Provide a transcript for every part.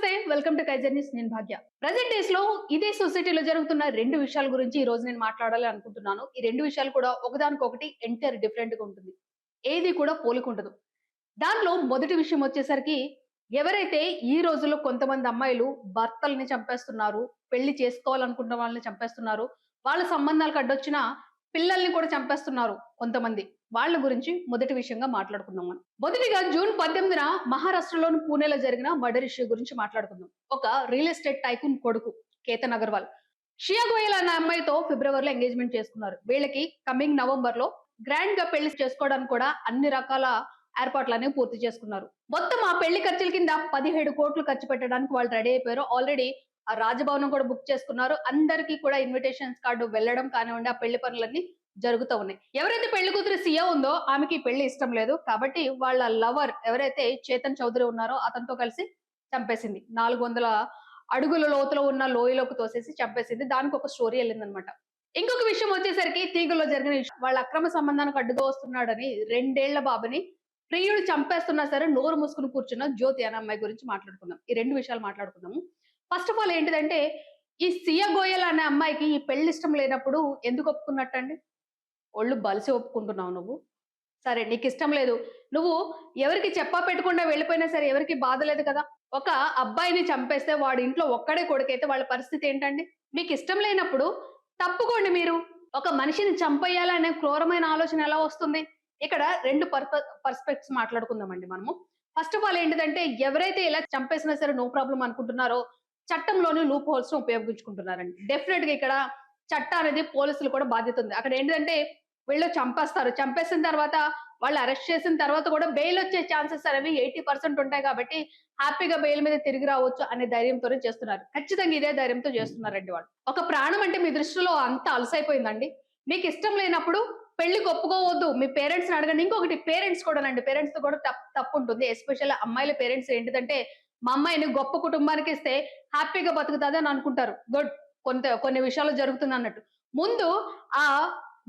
నమస్తే, welcome to కైజర్నీస్. నేను భాగ్య. Present days లో ఇదే సొసైటీలో జరుగుతున్న రెండు విషయాల గురించి ఈ రోజు నేను మాట్లాడాలి అనుకుంటున్నాను. ఈ రెండు విషయాలు కూడా ఒకదానికొకటి ఎంటైర్ డిఫరెంట్ గా ఉంటుంది. ఏది కూడా పోలికుండదు. దానిలో మొదటి విషయం వచ్చేసరికి, ఎవరైతే ఈ రోజుల్లో కొంతమంది అమ్మాయిలు భర్తల్ని చంపేస్తున్నారు, పెళ్లి చేసుకోవాలనుకున్న వాళ్ళని చంపేస్తున్నారు, వాళ్ళ సంబంధాలకు అడ్డొచ్చిన పిల్లల్ని కూడా చంపేస్తున్నారు కొంతమంది. వాళ్ళ గురించి మొదటి విషయంగా మాట్లాడుకుందాం మనం. మొదటిగా జూన్ 18న మహారాష్ట్రలోని పూణేలో జరిగిన మర్డర్ ఇష్యూ గురించి మాట్లాడుకుందాం. ఒక రియల్ ఎస్టేట్ టైకూన్ కొడుకు కేతన్ అగర్వాల్ షియా గోయల్ అనే అమ్మాయితో ఫిబ్రవరిలో ఎంగేజ్మెంట్ చేసుకున్నారు. వీళ్ళకి కమింగ్ నవంబర్ లో గ్రాండ్ గా పెళ్లి చేసుకోవడానికి కూడా అన్ని రకాల ఏర్పాట్లనేవి పూర్తి చేసుకున్నారు. మొత్తం ఆ పెళ్లి ఖర్చుల కింద 17 కోట్లు ఖర్చు పెట్టడానికి వాళ్ళు రెడీ అయిపోయారు. ఆల్రెడీ ఆ రాజభవనం కూడా బుక్ చేసుకున్నారు. అందరికీ కూడా ఇన్విటేషన్స్ కార్డు వెళ్ళడం కానివ్వండి, ఆ పెళ్లి పనులన్నీ జరుగుతూ ఉన్నాయి. ఎవరైతే పెళ్లి కూతురు సియా ఉందో ఆమెకి పెళ్లి ఇష్టం లేదు కాబట్టి వాళ్ళ లవర్ ఎవరైతే చేతన్ చౌదరి ఉన్నారో అతనితో కలిసి చంపేసింది. 400 అడుగుల లోతులో ఉన్న లోయలోకి తోసేసి చంపేసింది. దానికి ఒక స్టోరీ వెళ్ళిందనమాట. ఇంకొక విషయం వచ్చేసరికి తీగలో జరిగిన విషయం. వాళ్ళ అక్రమ సంబంధానికి అడ్డుగా వస్తున్నాడని 2 ఏళ్ల బాబుని ప్రియుడు చంపేస్తున్నా సరే నోరు మూసుకుని కూర్చున్న జ్యోతి అనే అమ్మాయి గురించి మాట్లాడుకుందాం. ఈ రెండు విషయాలు మాట్లాడుకుందాము. ఫస్ట్ ఆఫ్ ఆల్ ఏంటిదంటే, ఈ సియా గోయల్ అనే అమ్మాయికి ఈ పెళ్లి ఇష్టం లేనప్పుడు ఎందుకు ఒప్పుకున్నట్టండి? ఒళ్ళు బలిసి ఒప్పుకుంటున్నావు నువ్వు. సరే నీకిష్టం లేదు. నువ్వు ఎవరికి చెప్పా పెట్టకుండా వెళ్ళిపోయినా సరే ఎవరికీ బాధ లేదు కదా! ఒక అబ్బాయిని చంపేస్తే వాడి ఇంట్లో ఒక్కడే కొడుకైతే వాళ్ళ పరిస్థితి ఏంటండి? మీకిష్టం లేనప్పుడు తప్పుకోండి మీరు. ఒక మనిషిని చంపేయాలనే క్రూరమైన ఆలోచన ఎలా వస్తుంది? ఇక్కడ 2 పర్స్పెక్ట్స్ మాట్లాడుకుందామండి మనము. ఫస్ట్ ఆఫ్ ఆల్ ఏంటిదంటే, ఎవరైతే ఇలా చంపేసినా సరే నో ప్రాబ్లమ్ అనుకుంటున్నారో చట్టంలోని లూప్ హోల్స్ ఉపయోగించుకుంటున్నారండి. డెఫినెట్ గా ఇక్కడ చట్టం అనేది పోలీసులు కూడా బాధ్యత ఉంది. అక్కడ ఏంటిదంటే వీళ్ళు చంపేస్తారు. చంపేసిన తర్వాత వాళ్ళు అరెస్ట్ చేసిన తర్వాత కూడా బెయిల్ వచ్చే ఛాన్సెస్ అనేవి 80% ఉంటాయి కాబట్టి హ్యాపీగా బెయిల్ మీద తిరిగి రావచ్చు అనే ధైర్యంతోనే చేస్తున్నారు. ఖచ్చితంగా ఇదే ధైర్యంతో చేస్తున్నారండి వాళ్ళు. ఒక ప్రాణం అంటే మీ దృష్టిలో అంత అలసైపోయిందండి. మీకు ఇష్టం లేనప్పుడు పెళ్లికి ఒప్పుకోవద్దు. మీ పేరెంట్స్‌ని అడగండి. ఇంకొకటి పేరెంట్స్ కూడానండి. పేరెంట్స్‌తో కూడా తప్పు ఉంటుంది. ఎస్పెషల్లీ అమ్మాయిల పేరెంట్స్ ఏంటిదంటే, మా అమ్మాయిని గొప్ప కుటుంబానికి ఇస్తే హ్యాపీగా బతుకుతది అని అనుకుంటారు. గుడ్. కొన్ని విషయాల్లో జరుగుతుందన్నట్టు. ముందు ఆ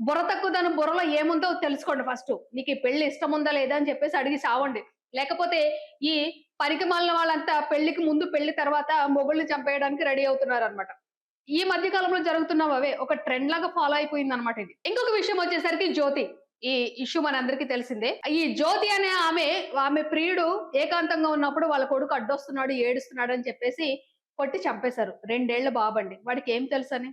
బుర్ర తక్కువదనం బుర్రలో ఏముందో తెలుసుకోండి ఫస్టు. నీకు ఈ పెళ్లి ఇష్టం ఉందా లేదా అని చెప్పేసి అడిగి సావండి. లేకపోతే ఈ పనికిమాలిన వాళ్ళంతా పెళ్లికి ముందు, పెళ్లి తర్వాత మొగుళ్ళని చంపేయడానికి రెడీ అవుతున్నారన్నమాట. ఈ మధ్య కాలంలో జరుగుతున్నవవే. ఒక ట్రెండ్ లాగా ఫాలో అయిపోయిందన్నమాట ఇది. ఇంకొక విషయం వచ్చేసరికి జ్యోతి. ఈ ఇష్యూ మనందరికీ తెలిసిందే. ఈ జ్యోతి అనే ఆమె ప్రియుడు ఏకాంతంగా ఉన్నప్పుడు వాళ్ళ కొడుకు అడ్డొస్తున్నాడు, ఏడుస్తున్నాడు అని చెప్పేసి కొట్టి చంపేశారు. 2 ఏళ్ల బాబండి. వాడికేం తెలుసని?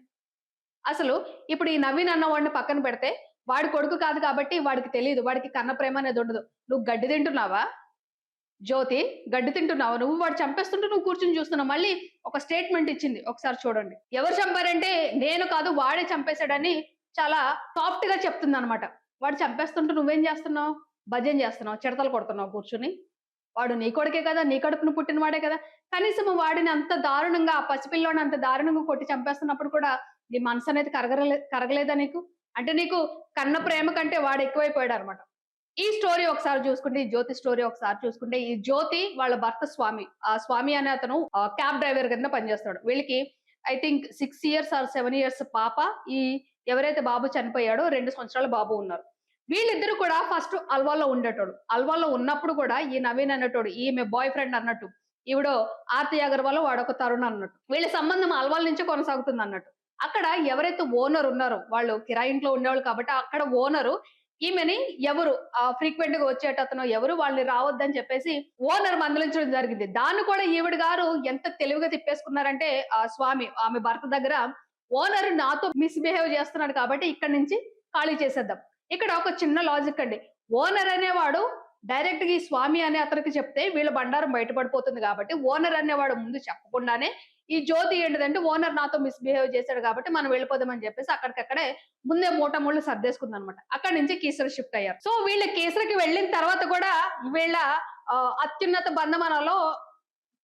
అసలు ఇప్పుడు ఈ నవీన్ అన్న వాడిని పక్కన పెడితే, వాడి కొడుకు కాదు కాబట్టి వాడికి తెలీదు. వాడికి కన్న ప్రేమ అనేది ఉండదు. నువ్వు గడ్డి తింటున్నావా? జ్యోతి, గడ్డి తింటున్నావా నువ్వు? వాడు చంపేస్తుంటే నువ్వు కూర్చొని చూస్తున్నావు. మళ్ళీ ఒక స్టేట్మెంట్ ఇచ్చింది. ఒకసారి చూడండి. ఎవరు చంపారంటే నేను కాదు వాడే చంపేశాడని చాలా సాఫ్ట్ గా చెప్తుందన్నమాట. వాడు చంపేస్తుంటే నువ్వేం చేస్తున్నావు? భజన చేస్తున్నావు. చిడతలు కొడుతున్నావు కూర్చొని. వాడు నీ కొడుకే కదా! నీ కడుపున పుట్టిన వాడే కదా! కనీసం వాడిని అంత దారుణంగా ఆ పసిపిల్లోడిని అంత దారుణంగా కొట్టి చంపేస్తున్నప్పుడు కూడా నీ మనసనేది కరగలేదా నీకు? అంటే నీకు కన్న ప్రేమ కంటే వాడు ఎక్కువైపోయాడన్నమాట. ఈ స్టోరీ ఒకసారి చూసుకుంటే, ఈ జ్యోతి స్టోరీ ఒకసారి చూసుకుంటే, ఈ జ్యోతి వాళ్ళ భర్త స్వామి. ఆ స్వామి అనే అతను క్యాబ్ డ్రైవర్ కింద పనిచేస్తాడు. వీళ్ళకి I think 6 years or 7 years పాప. ఈ ఎవరైతే బాబు చనిపోయాడో 2 సంవత్సరాల బాబు ఉన్నారు. వీళ్ళిద్దరూ కూడా ఫస్ట్ అల్వాల్లో ఉండేటోడు. అల్వాల్లో ఉన్నప్పుడు కూడా ఈ నవీన్ అనేటోడు ఈమె బాయ్ ఫ్రెండ్ అన్నట్టు. ఈవిడ ఆర్తి అగర్వాల్ వాడొక తరుణ్ అన్నట్టు. వీళ్ళ సంబంధం అల్వాల్ నుంచే కొనసాగుతుంది అన్నట్టు. అక్కడ ఎవరైతే ఓనర్ ఉన్నారో వాళ్ళు కిరాయి ఇంట్లో ఉండేవాళ్ళు కాబట్టి అక్కడ ఓనరు ఈమెని ఎవరు ఫ్రీక్వెంట్ గా వచ్చేటతను ఎవరు వాళ్ళని రావద్దని చెప్పేసి ఓనర్ మందలించడం జరిగింది. దాన్ని కూడా ఈవిడ గారు ఎంత తెలివిగా తిప్పేసుకున్నారంటే ఆ స్వామి ఆమె భర్త దగ్గర ఓనర్ నాతో మిస్‌బిహేవ్ చేస్తున్నాడు కాబట్టి ఇక్కడి నుంచి ఖాళీ చేసేద్దాం. ఇక్కడ ఒక చిన్న లాజిక్ అండి. ఓనర్ అనేవాడు డైరెక్ట్ గా ఈ స్వామి అనే అతనికి చెప్తే వీళ్ళ బండారం బయటపడిపోతుంది కాబట్టి ఓనర్ అనేవాడు ముందు చెప్పకుండానే ఈ జ్యోతి ఏంటిదంటే ఓనర్ నాతో మిస్‌బిహేవ్ చేశాడు కాబట్టి మనం వెళ్ళిపోదామని చెప్పేసి అక్కడికక్కడే ముందే మూటముళ్ళు సర్దేసుకుందనమాట. అక్కడి నుంచి కీసర షిఫ్ట్ అయ్యారు. సో వీళ్ళు కీసరకి వెళ్ళిన తర్వాత కూడా వీళ్ళ అత్యున్నత బంధమనాలో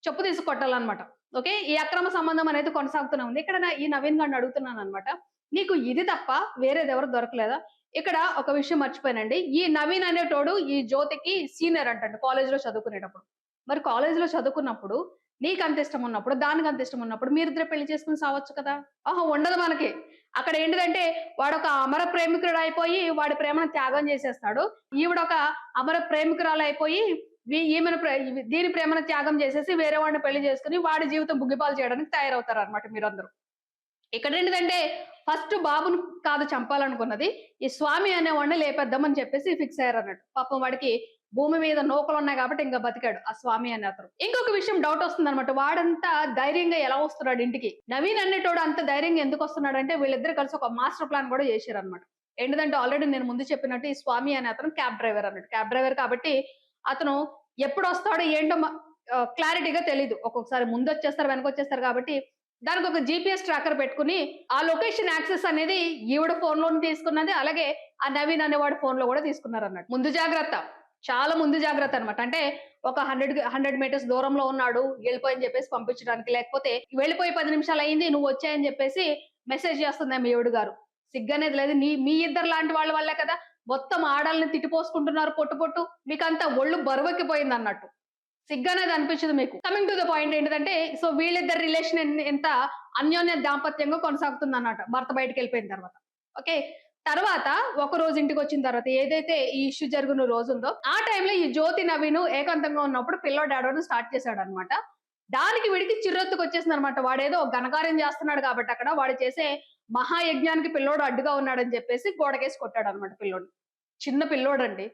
చెప్పు తీసి కొట్టాలన్నమాట. ఓకే. ఈ అక్రమ సంబంధం అనేది కొనసాగుతూనే ఉంది. ఇక్కడ ఈ నవీన్ గాడిని అడుగుతున్నానన్నమాట. నీకు ఇది తప్ప వేరేదెవరు దొరకలేదా? ఇక్కడ ఒక విషయం మర్చిపోయానండి. ఈ నవీన్ అనేటోడు ఈ జ్యోతికి సీనియర్ అంటండి కాలేజ్‌లో చదువుకునేటప్పుడు. మరి కాలేజ్‌లో చదువుకున్నప్పుడు నీకంత ఇష్టం ఉన్నప్పుడు, దానికంత ఇష్టం ఉన్నప్పుడు మీరిద్దరు పెళ్లి చేసుకొని సావచ్చు కదా! ఆహా! ఉండదు మనకి. అక్కడ ఏంటిదంటే వాడొక అమర ప్రేమికుడయిపోయి వాడి ప్రేమను త్యాగం చేసేస్తాడు. ఈవిడొక అమర ప్రేమికురాలయిపోయి దీని ప్రేమను త్యాగం చేసేసి వేరే వాడిని పెళ్లి చేసుకొని వాడి జీవితం బుగ్గిపాలు చేయడానికి తయారవుతారనమాట మీరందరూ. ఇక్కడేంటిదంటే ఫస్ట్ బాబుని కాదు చంపాలనుకున్నది. ఈ స్వామి అనేవాడిని లేపేద్దామని చెప్పేసి ఫిక్స్ అయ్యారన్నట్టు. పాపం వాడికి భూమి మీద నూకలున్నాయి కాబట్టి ఇంక బతికాడు ఆ స్వామి అనే అతను. ఇంకొక విషయం డౌట్ వస్తుందన్నమాట. వాడంత ధైర్యంగా ఎలా వస్తున్నాడు ఇంటికి? నవీన్ అనేటోడు అంత ధైర్యంగా ఎందుకొస్తున్నాడంటే వీళ్ళిద్దరు కలిసి ఒక మాస్టర్ ప్లాన్ కూడా చేశారన్నమాట. ఏంటిదంటే ఆల్రెడీ నేను ముందు చెప్పినట్టు ఈ స్వామి అనే అతను క్యాబ్ డ్రైవర్ అన్నట్టు. క్యాబ్ డ్రైవర్ కాబట్టి అతను ఎప్పుడొస్తాడో ఏంటో క్లారిటీగా తెలీదు. ఒక్కొక్కసారి ముందొచ్చేస్తారు, వెనకొచ్చేస్తారు కాబట్టి దానికి ఒక జీపీఎస్ ట్రాకర్ పెట్టుకొని ఆ లొకేషన్ యాక్సెస్ అనేది ఈవిడ ఫోన్ లోని తీసుకున్నది. అలాగే ఆ నవీన్ అనేవాడి ఫోన్ లో కూడా తీసుకున్నారన్నట్టు. ముందు జాగ్రత్త. చాలా ముందు జాగ్రత్త అన్నమాట. అంటే ఒక 100 మీటర్స్ దూరంలో ఉన్నాడు వెళ్ళిపోయి అని చెప్పేసి పంపించడానికి. లేకపోతే వెళ్ళిపోయి 10 నిమిషాలు అయింది నువ్వు వచ్చాయని చెప్పేసి మెసేజ్ చేస్తుందేమో ఈవిడ గారు. సిగ్గనేది లేదు. మీ ఇద్దరు లాంటి వాళ్ళ వల్లే కదా మొత్తం ఆడాలని తిట్టిపోసుకుంటున్నారు పొట్టు పొట్టు. మీకంతా ఒళ్ళు బరువెక్కిపోయింది అన్నట్టు. సిగ్గనేది అనిపించదు మీకు. కమింగ్ టు ద పాయింట్ ఏంటిదంటే సో వీళ్ళిద్దరి రిలేషన్ ఎంత అన్యోన్య దాంపత్యంగా కొనసాగుతుందన్నమాట భర్త బయటికెళ్ళిపోయిన తర్వాత. ఓకే. తర్వాత ఒక రోజు ఇంటికొచ్చిన తర్వాత ఏదైతే ఈ ఇష్యూ జరిగిన రోజుందో ఆ టైంలో ఈ జ్యోతి, నవీను ఏకాంతంగా ఉన్నప్పుడు పిల్లోడు ఏడవడం స్టార్ట్ చేశాడన్నమాట. దానికి వీడికి చిర్రెత్తుకొచ్చేసిందన్నమాట. వాడేదో ఘనకార్యం చేస్తున్నాడు కాబట్టి అక్కడ వాడు చేసే మహాయజ్ఞానికి పిల్లోడు అడ్డుగా ఉన్నాడని చెప్పేసి గోడకేసి కొట్టాడన్నమాట పిల్లోడిని. చిన్న పిల్లోడండి.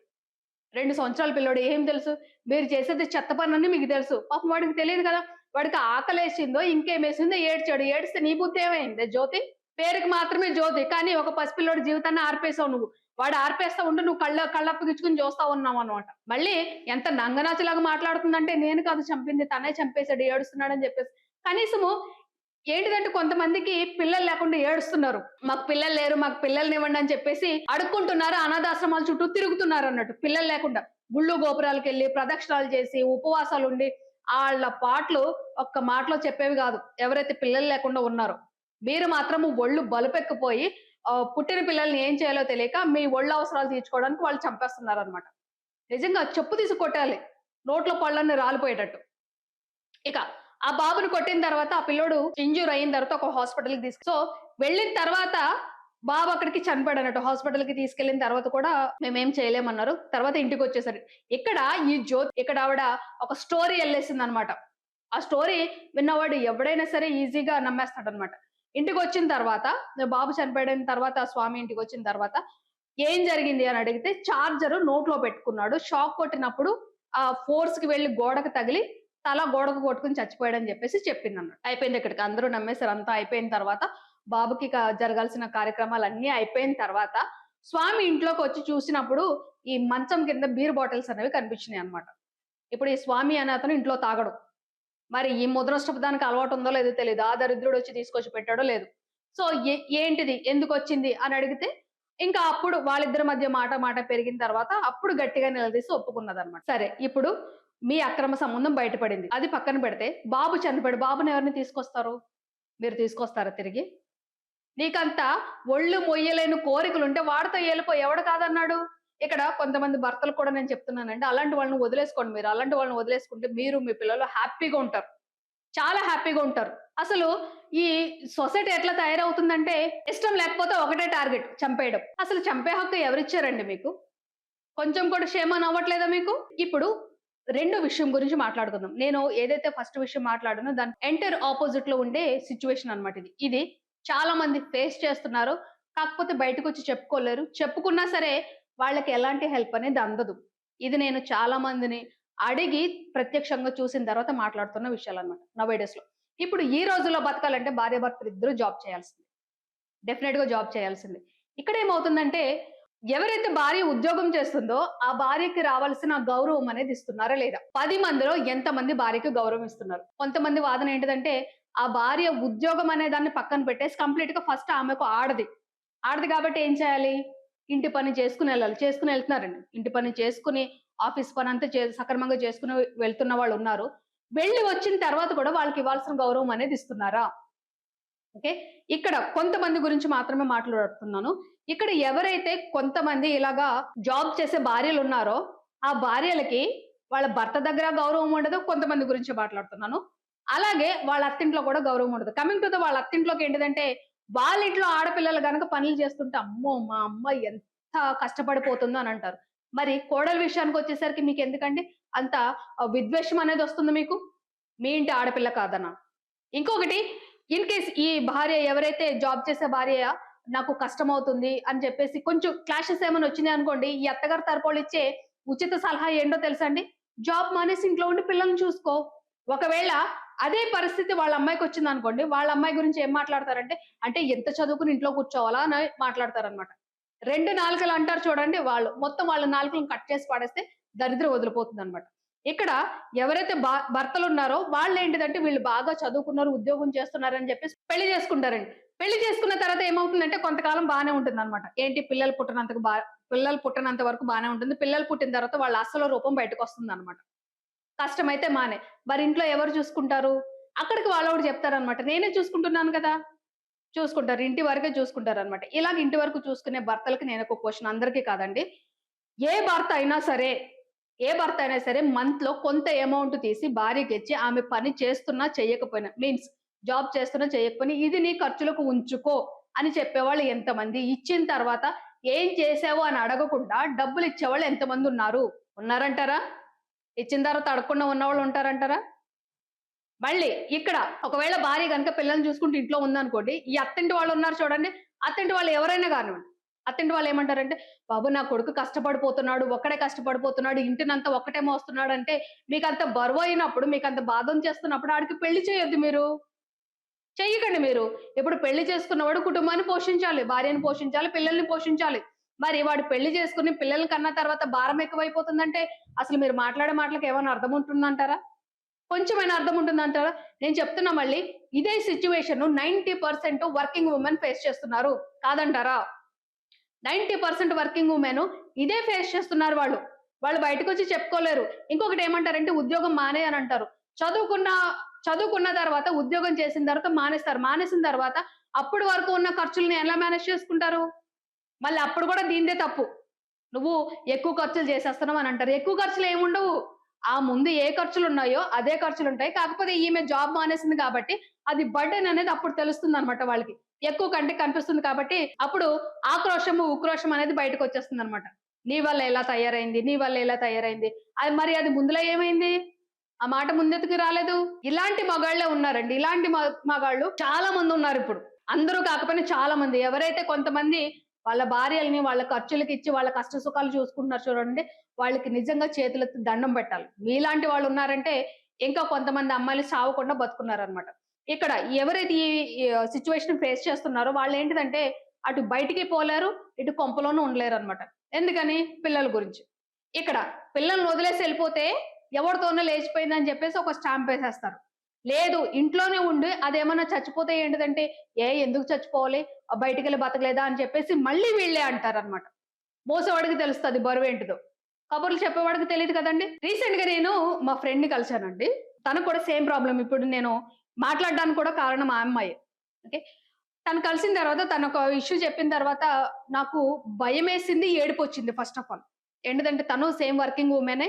2 సంవత్సరాల పిల్లోడు ఏం తెలుసు? మీరు చేసేది చెత్త పనని మీకు తెలుసు. పాపం వాడికి తెలీదు కదా! వాడికి ఆకలేసిందో, ఇంకేమేసిందో ఏడ్చాడు. ఏడిస్తే నీ బుద్ధేమైందే జ్యోతి? పేరుకి మాత్రమే జ్యోతి. కానీ ఒక పసిపిల్లోడి జీవితాన్ని ఆర్పేసావు నువ్వు. వాడు ఆర్పేస్తా ఉంటే నువ్వు కళ్ళప్పగించుకొని చూస్తా ఉన్నావన్నమాట. మళ్ళీ ఎంత నంగనాచులాగా మాట్లాడుతుందంటే నేను కాదు చంపింది తనే చంపేసాడు ఏడుస్తున్నాడని చెప్పేసి. కనీసము ఏంటిదంటే కొంతమందికి పిల్లలు లేకుండా ఏడుస్తున్నారు. మాకు పిల్లలు లేరు, మాకు పిల్లల్నివ్వండి అని చెప్పేసి అడుక్కుంటున్నారు. అనాథాశ్రమాల చుట్టూ తిరుగుతున్నారన్నట్టు. పిల్లలు లేకుండా. గుళ్ళు గోపురాలకెళ్ళి ప్రదక్షిణాలు చేసి, ఉపవాసాలుండి ఆళ్ళ పాటలు ఒక్క మాటలో చెప్పేవి గాదు. ఎవరైతే పిల్లలు లేకుండా ఉన్నారో. మీరు మాత్రం ఒళ్ళు బలుపెక్కిపోయి పుట్టిన పిల్లల్ని ఏం చేయాలో తెలియక మీ ఒళ్ళు అవసరాలు తీర్చుకోవడానికి వాళ్ళు చంపేస్తున్నారన్నమాట. నిజంగా చెప్పు తీసి కొట్టాలి. నోట్లో పళ్ళన్నీ రాలిపోయేటట్టు. ఇక ఆ బాబుని కొట్టిన తర్వాత ఆ పిల్లోడు ఇంజ్యూర్ అయిన తర్వాత ఒక హాస్పిటల్‌కి సో వెళ్ళిన తర్వాత బాబు అక్కడికి చనిపోయాడన్నట్టు. హాస్పిటల్‌కి తీసుకెళ్ళిన తర్వాత కూడా మేమేం చేయలేమన్నారు. తర్వాత ఇంటికొచ్చేసారు. ఇక్కడ ఇక్కడ ఆవిడ ఒక స్టోరీ అల్లేసిందనమాట. ఆ స్టోరీ విన్నవాడు ఎవడైనా సరే ఈజీగా నమ్మేస్తాడనమాట. ఇంటికొచ్చిన తర్వాత బాబు చనిపోయిన తర్వాత ఆ స్వామి ఇంటికొచ్చిన తర్వాత ఏం జరిగింది అని అడిగితే చార్జర్ నోట్లో పెట్టుకున్నాడు. షాక్ కొట్టినప్పుడు ఆ ఫోర్స్‌కి వెళ్లి గోడకు తగిలి తల గోడకు కొట్టుకొని చచ్చిపోయాడని చెప్పేసి చెప్పిందన్నమాట. అయిపోయింది ఇక్కడికి. అందరూ నమ్మేసారు. అంతా అయిపోయిన తర్వాత బాబుకి జరగాల్సిన కార్యక్రమాలన్నీ అయిపోయిన తర్వాత స్వామి ఇంట్లోకొచ్చి చూసినప్పుడు ఈ మంచం కింద బీర్ బాటిల్స్ అనేవి కనిపించినాయన్నమాట. ఇప్పుడు ఈ స్వామి అనే అతను ఇంట్లో తాగడు. మరి ఈ ముద్రష్టపు దానికి అలవాటు ఉందో లేదో తెలీదు. ఆ దరిద్రుడొచ్చి తీసుకొచ్చి పెట్టాడో లేదు. సో ఏంటిది? ఎందుకొచ్చింది? అని అడిగితే ఇంకా అప్పుడు వాళ్ళిద్దరి మధ్య మాట మాట పెరిగిన తర్వాత అప్పుడు గట్టిగా నిలదీసి ఒప్పుకున్నదన్నమాట. సరే ఇప్పుడు మీ అక్రమ సంబంధం బయటపడింది. అది పక్కన పెడితే బాబు చనిపోయాడు. బాబుని ఎవరిని తీసుకొస్తారు? మీరు తీసుకొస్తారా తిరిగి? నీకంత ఒళ్ళు మొయ్యలేని కోరికలుంటే వాడితో ఎళ్ళిపో. ఎవడు కాదన్నాడు? ఇక్కడ కొంతమంది భర్తలు కూడా నేను చెప్తున్నానండి. అలాంటి వాళ్ళని వదిలేసుకోండి మీరు. అలాంటి వాళ్ళని వదిలేసుకుంటే మీరు, మీ పిల్లలు హ్యాపీగా ఉంటారు. చాలా హ్యాపీగా ఉంటారు. అసలు ఈ సొసైటీ ఎట్లా తయారవుతుందంటే ఇష్టం లేకపోతే ఒకటే టార్గెట్ చంపేయడం. అసలు చంపే హక్కు ఎవరిచ్చారండి మీకు? కొంచెం కూడా షేమన్ అవ్వట్లేదా మీకు? ఇప్పుడు రెండో విషయం గురించి మాట్లాడుకుందాం. నేను ఏదైతే ఫస్ట్ విషయం మాట్లాడానో దాని ఎంటైర్ అపోజిట్ లో ఉండే సిట్యుయేషన్ అన్నమాట ఇది. ఇది చాలా మంది ఫేస్ చేస్తున్నారు. కాకపోతే బయటకొచ్చి చెప్పుకోలేరు. చెప్పుకున్నా సరే వాళ్ళకి ఎలాంటి హెల్ప్ అనేది అందదు. ఇది నేను చాలా మందిని అడిగి ప్రత్యక్షంగా చూసిన తర్వాత మాట్లాడుతున్న విషయాలన్నమాట నౌ డేస్‌లో. ఇప్పుడు ఈ రోజుల్లో బతకాలంటే భార్యాభర్తలిద్దరూ జాబ్ చేయాల్సిందే. డెఫినెట్‌గా జాబ్ చేయాల్సిందే. ఇక్కడేమవుతుందంటే ఎవరైతే భార్య ఉద్యోగం చేస్తుందో, ఆ భార్యకి రావాల్సిన గౌరవం అనేది ఇస్తున్నారా లేదా? 10 మందిలో ఎంతమంది భార్యకి గౌరవం ఇస్తున్నారు? కొంతమంది వాదన ఏంటిదంటే, ఆ భార్య ఉద్యోగం అనే దాన్ని పక్కన పెట్టేసి కంప్లీట్‌గా ఫస్ట్ ఆమెకు ఆడది. ఆడది కాబట్టి ఏం చేయాలి? ఇంటి పని చేసుకొనెళ్ళాలి. చేసుకొని ఎళ్తున్నారండి. ఇంటి పని చేసుకొని, ఆఫీస్ పనంతా సక్రమంగా చేసుకొని వెళ్తున్న వాళ్ళున్నారు. వెళ్లి వచ్చిన తర్వాత కూడా వాళ్ళకివ్వాల్సిన గౌరవం అనేది ఇస్తున్నారా? ఓకే. ఇక్కడ కొంతమంది గురించి మాత్రమే మాట్లాడుతున్నాను. ఇక్కడ ఎవరైతే కొంతమంది ఇలాగా జాబ్ చేసే భార్యలున్నారో, ఆ భార్యలకి వాళ్ళ భర్త దగ్గర గౌరవం ఉండదు. కొంతమంది గురించి మాట్లాడుతున్నాను. అలాగే వాళ్ళ అత్తింట్లో కూడా గౌరవం ఉండదు. కమింగ్ టు వాళ్ళ అత్తింట్లోకి ఏంటిదంటే, వాళ్ళ ఇంట్లో ఆడపిల్లలు గనక పనులు చేస్తుంటే, అమ్మో! మా అమ్మ ఎంత కష్టపడిపోతుందో అని అంటారు. మరి కోడల విషయానికొచ్చేసరికి మీకెందుకండి? అంత విద్వేషం అనేది వస్తుంది మీకు? మీ ఇంటి ఆడపిల్ల కాదనా? ఇంకొకటి ఇన్ కేస్ ఈ భార్య ఎవరైతే జాబ్ చేసే భార్య నాకు కష్టమవుతుంది అని చెప్పేసి కొంచెం క్లాషెస్ ఏమైనా వచ్చినాయి అనుకోండి, ఈ అత్తగారి తరపోళ్ళు ఇచ్చే ఉచిత సలహా ఏంటో తెలుసా అండి? జాబ్ మానేసి ఇంట్లో ఉండి పిల్లల్ని చూసుకో. ఒకవేళ అదే పరిస్థితి వాళ్ళ అమ్మాయికొచ్చిందనుకోండి, వాళ్ళ అమ్మాయి గురించి ఏం మాట్లాడతారంటే, అంటే ఎంత చదువుకొని ఇంట్లో కూర్చోవాలా అని మాట్లాడతారనమాట. 2 నాలుకలు అంటారు చూడండి వాళ్ళు. మొత్తం వాళ్ళ నాలుకలను కట్ చేసి పడేస్తే దరిద్రం వదిలిపోతుందనమాట. ఇక్కడ ఎవరైతే భర్తలున్నారో వాళ్ళేంటిదంటే వీళ్ళు బాగా చదువుకున్నారు, ఉద్యోగం చేస్తున్నారని చెప్పేసి పెళ్లి చేసుకుంటారండి. పెళ్లి చేసుకున్న తర్వాత ఏమవుతుందంటే కొంతకాలం బానే ఉంటుందనమాట. ఏంటి పిల్లలు పుట్టనంత వరకు బానే ఉంటుంది. పిల్లలు పుట్టిన తర్వాత వాళ్ళ అసలు రూపం బయటకొస్తుందనమాట. కష్టమైతే మానే. మరి ఇంట్లో ఎవరు చూసుకుంటారు? అక్కడికి వాళ్ళోడు చెప్తారనమాట. నేనే చూసుకుంటున్నాను కదా! చూసుకుంటారు. ఇంటి వరకే చూసుకుంటారనమాట. ఇలాగ ఇంటి వరకు చూసుకునే భర్తలకి నేనొక క్వెషన్ అందరికీ కాదండి. ఏ భర్త అయినా సరే, ఏ భర్త అయినా సరే మంత్‌లో కొంత అమౌంట్ తీసి భార్యకిచ్చి ఆమె పని చేస్తున్నా, చెయ్యకపోయినా మీన్స్ జాబ్ చేస్తున్నా, చేయకపోయినా ఇది నీ ఖర్చులకు ఉంచుకో అని చెప్పేవాళ్ళు ఎంతమంది? ఇచ్చిన తర్వాత ఏం చేశావు అని అడగకుండా డబ్బులిచ్చేవాళ్ళు ఎంతమందున్నారు? ఉన్నారంటారా? ఇచ్చిన తర్వాత అడగకుండా ఉన్నవాళ్ళు ఉంటారంటారా? మళ్ళీ ఇక్కడ ఒకవేళ భార్య గనక పిల్లల్ని చూసుకుంటూ ఇంట్లో ఉందనుకోండి, ఈ అత్తింటి వాళ్ళున్నారు చూడండి, అత్తింటి వాళ్ళు ఎవరైనా గానివ్వండి. అత్తింటి వాళ్ళేమంటారంటే, "బాబు నా కొడుకు కష్టపడిపోతున్నాడు, ఒక్కడే కష్టపడిపోతున్నాడు, ఇంటినంతా ఒక్కటే మోస్తున్నాడంటే, మీకంత బరువయినప్పుడు, మీకంత బాధొంచేస్తున్నప్పుడు ఆడికి పెళ్లి చేయొద్దు మీరు. చెయ్యకండి మీరు. ఇప్పుడు పెళ్లి చేసుకున్నవాడు కుటుంబాన్ని పోషించాలి, భార్యని పోషించాలి, పిల్లల్ని పోషించాలి. మరి వాడు పెళ్లి చేసుకొని పిల్లల్ని కన్న తర్వాత భారం ఎక్కువైపోతుందంటే, అసలు మీరు మాట్లాడే మాటలకి ఏమైనా అర్థం ఉంటుందంటారా? కొంచెమైనా అర్థం ఉంటుందంటారా? నేను చెప్తున్నా మళ్ళీ, ఇదే సిట్యుయేషన్‌ను 90% వర్కింగ్ వుమెన్ ఫేస్ చేస్తున్నారు. కాదంటారా? 90% వర్కింగ్ వుమెన్ ఇదే ఫేస్ చేస్తున్నారు వాళ్ళు. వాళ్ళు బయటకొచ్చి చెప్పుకోలేరు. ఇంకొకటేమంటారంటే ఉద్యోగం మానేయ్ అని అంటారు. చదువుకున్న చదువుకున్న తర్వాత ఉద్యోగం చేసిన తర్వాత మానేస్తారు. మానేసిన తర్వాత అప్పటి వరకు ఉన్న ఖర్చుల్ని ఎలా మేనేజ్ చేసుకుంటారు? మళ్ళీ అప్పుడు కూడా దీనిదే తప్పు. నువ్వు ఎక్కువ ఖర్చులు చేసేస్తున్నావు అని అంటారు. ఎక్కువ ఖర్చులు ఏముండవు. ఆ ముందు ఏ ఖర్చులున్నాయో అదే ఖర్చులుంటాయి. కాకపోతే ఈమె జాబ్ మానేసింది కాబట్టి అది బర్డెన్ అనేది అప్పుడు తెలుస్తుందన్నమాట వాళ్ళకి. ఎక్కువ కంటికి కనిపిస్తుంది కాబట్టి అప్పుడు ఆక్రోషము, ఉక్రోషం అనేది బయటకొచ్చేస్తుందన్నమాట. నీ వల్ల ఎలా తయారైంది? నీ వల్ల ఎలా తయారైంది? అది ముందులో ఏమైంది? ఆ మాట ముందెతుకు రాలేదు. ఇలాంటి మగాళ్ళే ఉన్నారండి. ఇలాంటి మగాళ్ళు చాలా మందున్నారిప్పుడు. అందరూ కాకపోయినా చాలా మంది. ఎవరైతే కొంతమంది వాళ్ళ భార్యలని వాళ్ళ ఖర్చులకిచ్చి వాళ్ళ కష్ట సుఖాలు చూసుకుంటున్నారు చూడండి. వాళ్ళకి నిజంగా చేతులెత్తి దండం పెట్టాలి. మీలాంటి వాళ్ళున్నారంటే ఇంకా కొంతమంది అమ్మాయిలు సావకుండా బతుకున్నారనమాట. ఇక్కడ ఎవరైతే ఈ సిట్యుయేషన్ ఫేస్ చేస్తున్నారో వాళ్ళేంటిదంటే అటు బయటికి పోలేరు, ఇటు కొంపలోనూ ఉండలేరనమాట. ఎందుకని? పిల్లల గురించి. ఇక్కడ పిల్లల్ని వదిలేసి ఎళ్ళిపోతే ఎవరితోనో లేచిపోయిందని చెప్పేసి ఒక స్టాంపేసేస్తారు. లేదు ఇంట్లోనే ఉండి అదేమన్నా చచ్చిపోతే ఏంటిదంటే, ఎందుకు చచ్చిపోవాలి? బయటికెళ్ళి బతకలేదా అని చెప్పేసి మళ్ళీ వీళ్ళే అంటారనమాట. మోసేవాడికి తెలుస్తది బరువేంటిదో. కబుర్లు చెప్పేవాడికి తెలీదు కదండీ! రీసెంట్‌గా నేను మా ఫ్రెండ్‌ని కలిసానండి. తనకు కూడా సేమ్ ప్రాబ్లమ్. ఇప్పుడు నేను మాట్లాడడానికి కూడా కారణం ఆ అమ్మాయే. ఓకే. తను కలిసిన తర్వాత తనొక ఇష్యూ చెప్పిన తర్వాత నాకు భయమేసింది, ఏడుపొచ్చింది ఫస్ట్ ఆఫ్ ఆల్. ఏంటిదంటే తను సేమ్ వర్కింగ్ వుమెనే.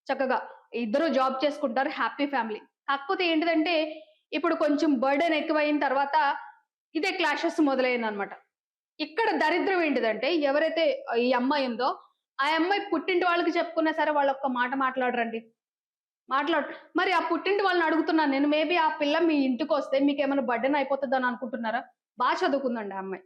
చక్కగా ఇద్దరు జాబ్ చేసుకుంటారు. Happy family. కాకపోతే ఏంటిదంటే ఇప్పుడు కొంచెం బర్డెన్ ఎక్కువయిన తర్వాత ఇదే క్లాషెస్ మొదలైందనమాట. ఇక్కడ దరిద్రం ఏంటిదంటే ఎవరైతే ఈ అమ్మాయి ఉందో, ఆ అమ్మాయి పుట్టింటి వాళ్ళకి చెప్పుకున్నా సరే వాళ్ళొక్క మాట మాట్లాడరండి. మాట్లాడు మరి ఆ పుట్టింటి వాళ్ళని అడుగుతున్నాను నేను. మేబీ ఆ పిల్ల మీ ఇంటికొస్తే మీకేమైనా బర్డెన్ అయిపోతదని అనుకుంటున్నారా? చదువుకుందండి ఆ అమ్మాయి.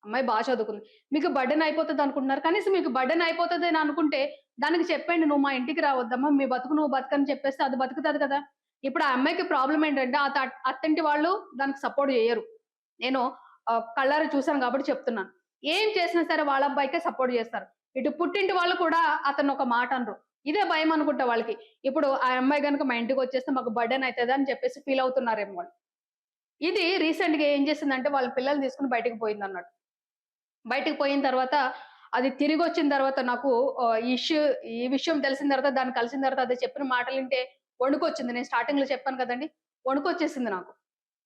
అమ్మాయి చదువుకుంది. మీకు బర్డెన్ అయిపోతదనుకుంటున్నారు. కనీసం మీకు బర్డెన్ అయిపోతదని అనుకుంటే దానికి చెప్పండి. "నువ్వు మా ఇంటికి రావద్దమ్మా. మీ బతుకు నువ్వు బతుకని" చెప్పేస్తే అది బతుకుతది కదా! ఇప్పుడు ఆ అమ్మాయికి ప్రాబ్లమ్ ఏంటంటే అత్తింటి వాళ్ళు దానికి సపోర్ట్ జెయ్యరు. నేను కళ్ళారా చూసాను కాబట్టి చెప్తున్నాను. ఏం చేసినా సరే వాళ్ళ అబ్బాయికే సపోర్ట్ జేస్తారు. ఇటు పుట్టింటి వాళ్ళు కూడా అతన్నొక మాట అనరు. ఇదే భయమనుకుంటా వాళ్ళకి. ఇప్పుడు ఆ అమ్మాయి గనుక మా ఇంటికొచ్చేస్తే మాకు బర్డెన్ అయితదని చెప్పేసి ఫీల్ అవుతున్నారేమో వాళ్ళు. ఇది రీసెంట్‌గా ఏం చేసిందంటే వాళ్ళ పిల్లల్ని తీసుకొని బయటికి పోయిందన్నట్టు. బయటికి పోయిన తర్వాత అది తిరిగొచ్చిన తర్వాత నాకు ఆహ్, ఇష్యూ ఈ విషయం తెలిసిన తర్వాత దాన్ని కలిసిన తర్వాత అది చెప్పిన మాటలింటే వణుకొచ్చింది. నేను స్టార్టింగ్‌లో చెప్పాను కదండీ! వణుకొచ్చేసింది నాకు.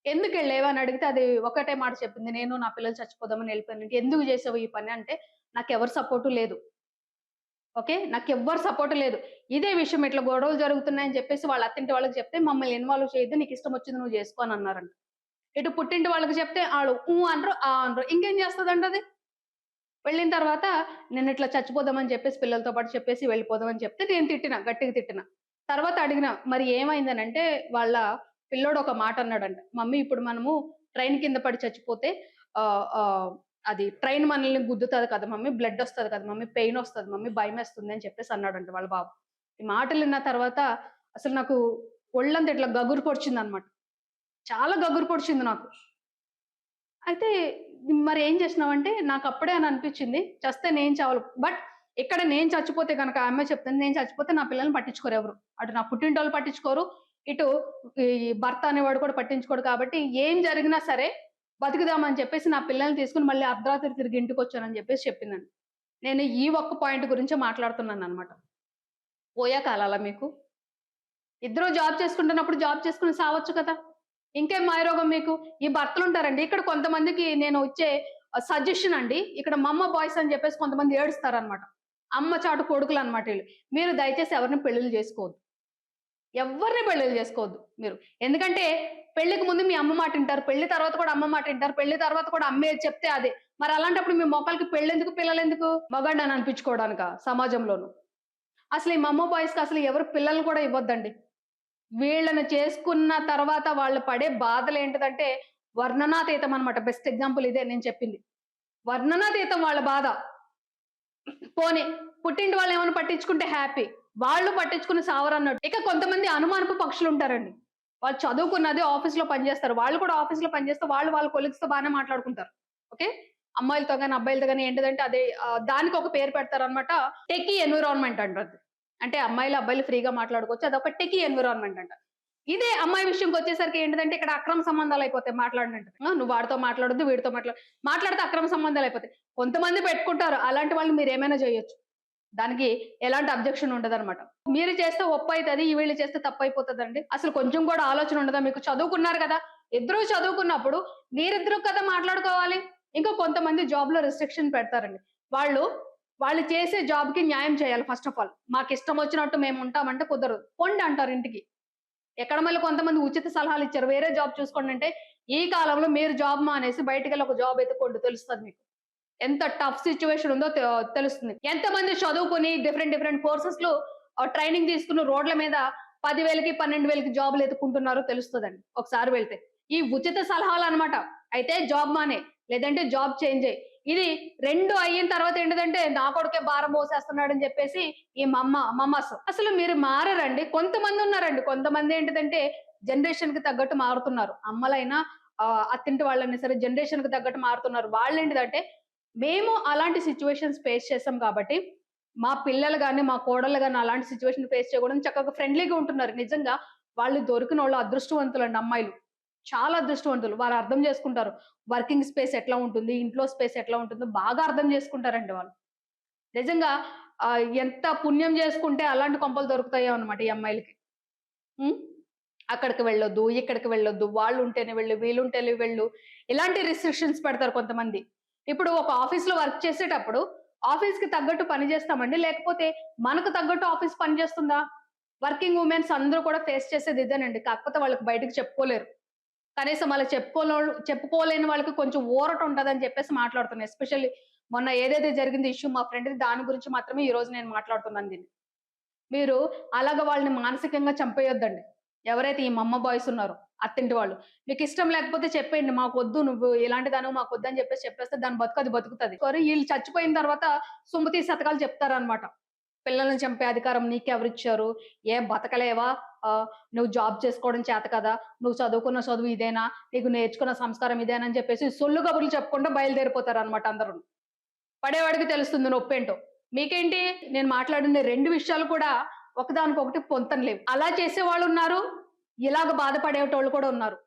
"ఎందుకెళ్ళావు?" అని అడిగితే అది ఒకటే మాట చెప్పింది. "నేను నా పిల్లలు చచ్చిపోదామని ఎళ్ళిపోయాను." "ఎందుకు చేసావు ఈ పని?" అంటే నాకెవరి సపోర్టు లేదు. ఓకే. నాకెవ్వరు సపోర్ట్ లేదు. ఇదే విషయం ఇట్లా గొడవలు జరుగుతున్నాయని చెప్పేసి వాళ్ళ అత్తింటి వాళ్ళకి చెప్తే, "మమ్మల్ని ఇన్వాల్వ్ చేయొద్దు. నీకిష్టమొచ్చింది నువ్వు జేసుకో" అని అన్నారంట. ఇటు పుట్టింటి వాళ్ళకి చెప్తే ఆళ్ళు అనరు, అనరు. ఇంకేం చేస్తదండి అది? వెళ్ళిన తర్వాత నేనిట్లా చచ్చిపోదామని చెప్పేసి పిల్లలతో పాటు చెప్పేసి వెళ్ళిపోదాం అని చెప్తే నేను తిట్టిన. గట్టిగా తిట్టిన. తర్వాత అడిగిన, మరి ఏమైందనంటే వాళ్ళ పిల్లోడు ఒక మాట అన్నాడంట. మమ్మీ ఇప్పుడు మనము ట్రైన్ కింద పడి చచ్చిపోతే ఆహ్, ఆహ్, అది ట్రైన్ మనల్ని గుద్దుతది కదా మమ్మీ! బ్లడ్ ఒస్తది కదా మమ్మీ! పెయిన్ ఒస్తది మమ్మీ! భయమేస్తుంది అని చెప్పేసి అన్నాడంట వాళ్ళ బాబు. ఈ మాటలు విన్న తర్వాత అసలు నాకు ఒళ్ళంతా ఇట్లా గగురు పొడిచిందనమాట. చాలా గగురు పొడిచింది నాకు. అయితే మరేం చేసినావంటే నాకప్పుడే అని అనిపిచ్చింది. చస్తే నేను చావను. బట్ ఇక్కడ నేను చచ్చిపోతే గనక ఆ అమ్మాయి చెప్తుంది. నేను చచ్చిపోతే నా పిల్లల్ని పట్టించుకోరు ఎవరు. అటు నా పుట్టింటోళ్ళు పట్టించుకోరు. ఇటు ఈ భర్త అనేవాడు కూడా పట్టించుకోడు కాబట్టి ఏం జరిగినా సరే బతుకుదామని చెప్పేసి నా పిల్లల్ని తీసుకొని మళ్ళీ అర్ధరాత్రి తిరిగి ఇంటికొచ్చానని చెప్పేసి చెప్పిందండి. నేను ఈ ఒక్క పాయింట్ గురించే మాట్లాడుతున్నాననమాట. పోయా కాలాలా మీకు? ఇద్దరు జాబ్ చేసుకుంటున్నప్పుడు జాబ్ చేసుకొని సావచ్చు కదా! ఇంకేం మాయరోగం మీకు? ఈ భర్తలుంటారండి. ఇక్కడ కొంతమందికి నేను ఇచ్చే సజెషన్ అండి. ఇక్కడ మమ్మ బాయ్స్ అని చెప్పేసి కొంతమంది ఏడుస్తారనమాట. అమ్మ చాటు కొడుకులనమాట ఈళ్ళు. మీరు దయచేసి ఎవరిని పెళ్లిళ్లు చేసుకోవద్దు. ఎవ్వరిని పెళ్లిళ్లు చేసుకోవద్దు మీరు. ఎందుకంటే పెళ్ళికి ముందు మీ అమ్మ మాట ఇంటారు. పెళ్లి తర్వాత కూడా అమ్మ మాట ఇంటారు. పెళ్లి తర్వాత కూడా అమ్మ ఏది చెప్తే అదే. మరి అలాంటప్పుడు మీ మొఖాలకి పెళ్ళెందుకు? పిల్లలెందుకు? మగాడినని అనిపించుకోవడానికా సమాజంలోను? అసలు ఈ మమ్మ బాయ్స్‌కి అసలు ఎవరు పిల్లల్ని కూడా ఇవ్వొద్దండి. వీళ్ళని చేసుకున్న తర్వాత వాళ్ళు పడే బాధలేంటిదంటే వర్ణనాతీతం అనమాట. బెస్ట్ ఎగ్జాంపుల్ ఇదే నేను చెప్పింది. వర్ణనాతీతం వాళ్ళ బాధ. పోనీ పుట్టింటి వాళ్ళేమన్నా పట్టించుకుంటే హ్యాపీ. వాళ్ళు పట్టించుకుని సావరన్నట్టు. ఇక కొంతమంది అనుమానపు పక్షులుంటారండి. వాళ్ళు చదువుకున్నది ఆఫీస్‌లో పనిచేస్తారు. వాళ్ళు కూడా ఆఫీస్‌లో పనిచేస్తే వాళ్ళు వాళ్ళ కొలీగ్స్‌తో బానే మాట్లాడుకుంటారు. ఓకే. అమ్మాయిలతో గాని, అబ్బాయిలతో గాని ఏంటిదంటే అదే దానికొక పేరు పెడతారనమాట. టెకీ ఎన్విరాన్మెంట్ అంటారు. అంటే అమ్మాయిలు, అబ్బాయిలు ఫ్రీగా మాట్లాడుకోవచ్చు. అదొక టెకీ ఎన్విరాన్మెంట్ అంట. ఇదే అమ్మాయి విషయంకొచ్చేసరికి ఏంటిదంటే ఇక్కడ అక్రమ సంబంధాలయిపోతాయి మాట్లాడినట్టు. నువ్వు వాడితో మాట్లాడొద్దు, వీడితో మాట్లాడితే అక్రమ సంబంధాలయిపోతాయి. కొంతమంది పెట్టుకుంటారు. అలాంటి వాళ్ళని మీరేమైనా జేయొచ్చు. దానికి ఎలాంటి అబ్జెక్షన్ ఉండదనమాట. మీరు చేస్తే ఒప్పయితది. వీళ్ళు చేస్తే తప్పయిపోతదండి. అసలు కొంచెం కూడా ఆలోచన ఉండదా మీకు? చదువుకున్నారు గదా! ఇద్దరూ చదువుకున్నప్పుడు మీరిద్దరూ కదా మాట్లాడుకోవాలి. ఇంకా కొంతమంది జాబ్‌లో రిస్ట్రిక్షన్ పెడతారండి. వాళ్ళు, వాళ్ళు చేసే జాబ్‌కి న్యాయం చేయాలి ఫస్ట్ ఆఫ్ ఆల్. మాకిష్టమొచ్చినట్టు మేముంటామంటే కుదరదు. పొండి అంటారు ఇంటికి. ఎక్కడ మళ్ళీ కొంతమంది ఉచిత సలహాలిచ్చారు. వేరే జాబ్ చూసుకోండంటే, ఈ కాలంలో మీరు జాబ్ మానేసి బయటికెళ్ళి ఒక జాబ్ ఎతుక్కోండి తెలుస్తది మీకు. ఎంత టఫ్ సిట్యుయేషన్ ఉందో తెలుస్తుంది. ఎంతమంది చదువుకొని డిఫరెంట్ డిఫరెంట్ కోర్సెస్‌లో ట్రైనింగ్ తీసుకుని రోడ్ల మీద 10,000కి, 12,000కి జాబ్‌లు ఎతుక్కుంటున్నారో తెలుస్తదండి ఒకసారి వెళ్తే. ఈ ఉచిత సలహాలనమాట. అయితే జాబ్ మానేయి, లేదంటే జాబ్ చేంజ్ చెయి. ఇది 2 అయిన తర్వాత ఏంటిదంటే, నా కొడుకే భారం మోసేస్తున్నాడని చెప్పేసి ఈ మమ్మస్. అసలు మీరు మారరండి. కొంతమందున్నారండి. కొంతమంది ఏంటిదంటే, జనరేషన్‌కి తగ్గట్టు మారుతున్నారు. అమ్మలైనా అత్తింటి వాళ్ళైనా సరే జనరేషన్‌కి తగ్గట్టు మారుతున్నారు. వాళ్ళేంటిదంటే మేము అలాంటి సిట్యుయేషన్స్ ఫేస్ చేసాం కాబట్టి, మా పిల్లలు గాని, మా కోడళ్ళు గాని అలాంటి సిట్యుయేషన్ ఫేస్ చేయకూడదని చక్కగా ఫ్రెండ్లీగా ఉంటున్నారు. నిజంగా వాళ్ళు దొరికినోళ్ళు అదృష్టవంతులండి అమ్మాయిలు. చాలా అదృష్టవంతులు. వాళ్ళు అర్థం చేసుకుంటారు. వర్కింగ్ స్పేస్ ఎట్లా ఉంటుంది, ఇంట్లో స్పేస్ ఎట్లా ఉంటుందో బాగా అర్థం చేసుకుంటారండి వాళ్ళు. నిజంగా ఎంత పుణ్యం చేసుకుంటే అలాంటి కొంపలు దొరుకుతాయో అన్నమాట ఈ అమ్మాయిలకి. హ్మ్. అక్కడికి వెళ్ళొద్దు, ఇక్కడికి వెళ్ళొద్దు, వాళ్ళుంటేనే వెళ్ళు, వీళ్ళుంటేనే వెళ్ళు. ఇలాంటి రిస్ట్రిక్షన్స్ పెడతారు కొంతమంది. ఇప్పుడు ఒక ఆఫీస్‌లో వర్క్ చేసేటప్పుడు ఆఫీస్‌కి తగ్గట్టు పని చేస్తామండి. లేకపోతే మనకు తగ్గట్టు ఆఫీస్ పని చేస్తుందా? వర్కింగ్ వుమెన్స్ అందరూ కూడా ఫేస్ చేసేది ఇదేనండి. కాకపోతే వాళ్ళకి బయటకి చెప్పుకోలేరు. కనీసం వాళ్ళకి చెప్పుకోలేని వాళ్ళకి కొంచెం ఊరట ఉంటదని చెప్పేసి మాట్లాడుతున్నా. ఎస్పెషల్లీ మొన్న ఏదైతే జరిగిందో ఇష్యూ మా ఫ్రెండ్‌ది దాని గురించి మాత్రమే ఈరోజు నేను మాట్లాడుతున్నాను దీన్ని. మీరు అలాగా వాళ్ళని మానసికంగా చంపేయొద్దండి. ఎవరైతే ఈ మమ్మ బాయ్స్ ఉన్నారో, అత్తింటి వాళ్ళు. మీకిష్టం లేకపోతే చెప్పేయండి. మాకొద్దు నువ్వు ఇలాంటి దానవు మాకొద్దని చెప్పేస్తే దాని బతుకు అది బతుకుతది. కానీ ఈళ్ళు చచ్చిపోయిన తర్వాత సుమతి శతకాలు చెప్తారనమాట. పిల్లల్ని చంపే అధికారం నీకెవరిచ్చారు? ఏం బతకలేవా? నువ్వు జాబ్ చేసుకోవడం చేత కదా! నువ్వు చదువుకున్న చదువు ఇదేనా? నీకు నేర్చుకున్న సంస్కారం ఇదేనా? అని చెప్పేసి సొల్లు కబుర్లు చెప్పుకుంటూ బయలుదేరిపోతారనమాట అందరూను. పడేవాడికి తెలుస్తుంది నొప్పేంటో. మీకేంటి? నేను మాట్లాడిన 2 విషయాలు కూడా ఒకదానికొకటి పొంతన లేవు. అలా చేసేవాళ్ళున్నారు. ఇలాగ బాధపడేటోళ్ళు కూడా ఉన్నారు.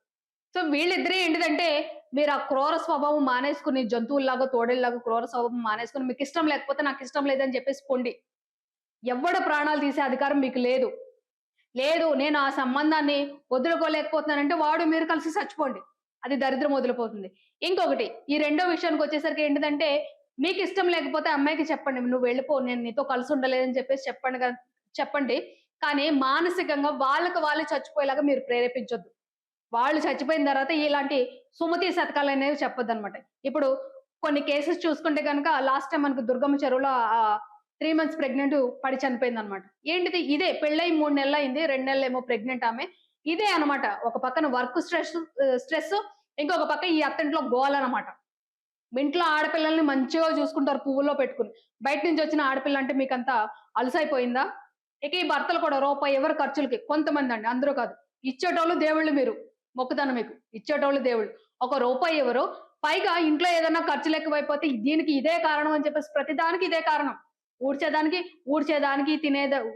సో, వీళ్ళిద్దరే ఏంటిదంటే, మీరు ఆ క్రూర స్వభావం మానేసుకొని జంతువుల్లాగా, తోడేల్లాగా క్రూర స్వభావం మానేసుకొని మీకిష్టం లేకపోతే నాకిష్టం లేదని చెప్పేసి పొండి. ఎవ్వడు ప్రాణాలు తీసే అధికారం మీకు లేదు. లేదు నేను ఆ సంబంధాన్ని వదులుకోలేకపోతున్నానంటే వాడు మీరు కలిసి చచ్చిపోండి. అది దరిద్రం వదిలిపోతుంది. ఇంకొకటి ఈ రెండో విషయానికొచ్చేసరికి ఏంటిదంటే, మీకిష్టం లేకపోతే అమ్మాయికి చెప్పండి. "నువ్వు వెళ్ళిపో. నేను నీతో కలిసి ఉండలేదని" చెప్పేసి చెప్పండి. కానీ మానసికంగా వాళ్ళకి వాళ్ళే చచ్చిపోయేలాగా మీరు ప్రేరేపించొద్దు. వాళ్ళు చచ్చిపోయిన తర్వాత ఇలాంటి సుమతి శతకాలనేవి చెప్పొద్దనమాట. ఇప్పుడు కొన్ని కేసెస్ చూసుకుంటే గనక లాస్ట్ టైమ్ మనకు దుర్గమ్మ చెరువులో 3 మంత్స్ ప్రెగ్నెంట్ పడి చనిపోయిందనమాట. ఏంటిది ఇదే పెళ్ళై 3 నెలలయింది. 2 నెలలేమో ప్రెగ్నెంట్ ఆమె. ఇదే అనమాట. ఒక పక్కన వర్క్ స్ట్రెస్ ఇంకొక పక్క ఈ అత్తింట్లో గోలనమాట. మీ ఇంట్లో ఆడపిల్లల్ని మంచిగా చూసుకుంటారు పువ్వుల్లో పెట్టుకొని. బయట నుంచి వచ్చిన ఆడపిల్ల అంటే మీకంతా అలుసైపోయిందా? ఇక ఈ భర్తలు కూడా రూపాయి ఇవ్వరు ఖర్చులకి. కొంతమందండి అందరూ కాదు. ఇచ్చేటోళ్ళు దేవుళ్ళు మీరు. మొక్కుతాను మీకు. ఇచ్చేటోళ్ళు దేవుళ్ళు. ఒక రూపాయి ఇవ్వరు. పైగా ఇంట్లో ఏదన్నా ఖర్చులు ఎక్కువైపోతే దీనికి ఇదే కారణం అని చెప్పేసి ప్రతిదానికి ఇదే కారణం. ఊడ్చేదానికి, ఊడ్చేదానికి,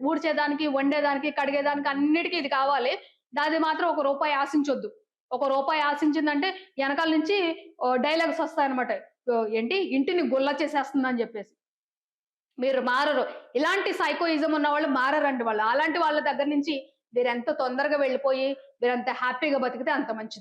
ఊడ్చేదానికి, వండేదానికి, కడిగేదానికి అన్నిటికి ఇది కావాలి. దాది మాత్రం ఒక రూపాయి ఆశించొద్దు. ఒక రూపాయి ఆశించిందంటే ఎనకాల నుంచి డైలాగ్స్ వస్తాయన్నమాట. ఏంటి ఇంటిని గుల్ల చేసేస్తుందని జెప్పేసి. మీరు మారరు. ఇలాంటి సైకోయిజం ఉన్నవాళ్ళు మారరండి వాళ్ళు. అలాంటి వాళ్ళ దగ్గర నుంచి మీరెంత తొందరగా వెళ్ళిపోయి, మీరెంత హ్యాపీగా బతికితే అంత మంచిది.